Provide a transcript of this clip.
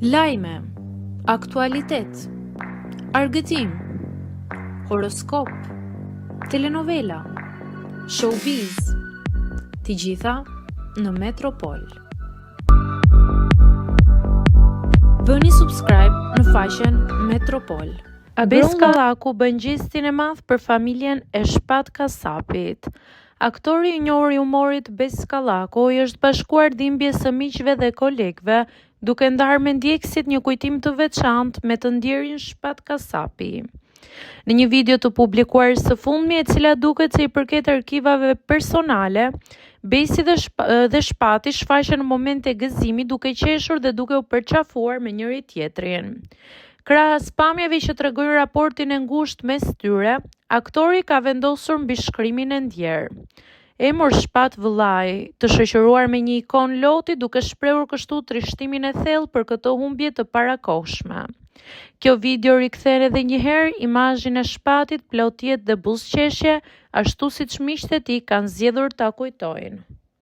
Lajme, aktualitet, argëtim, horoskop, telenovela, showbiz, të gjitha në Metropol. Bëni subscribe në faqen Metropol. Abes Kallaku bën gjestin e madh për familjen e Shpat Kasapit. Aktori i njohur i humorit Abes Kallaku është bashkuar dhimbjes së miqve dhe kolegëve, duke ndarë me ndjekësit një kujtim të veçantë me të ndjerin Shpat Kasapi. Në një video të publikuar së fundmi, e cila duket se i përket arkivave personale, Besi dhe Shpati shfaqen në momente gëzimi, duke qeshur dhe duke u përqafuar me njëri tjetrin. Krahas pamjeve që tregojnë raportin e ngushtë mes tyre, aktori ka vendosur mbi shkrimin e ndjerë. Emur Shpat vëllai, të shoqëruar me një ikon loti, duke shprehur kështu trishtimin e thellë për këtë humbje të parakohshme. Kjo video rikthen edhe një herë imazhin e Shpatit plot jetë dhe buzëqeshje, ashtu siç miqtë e tij kanë zgjedhur ta kujtojnë.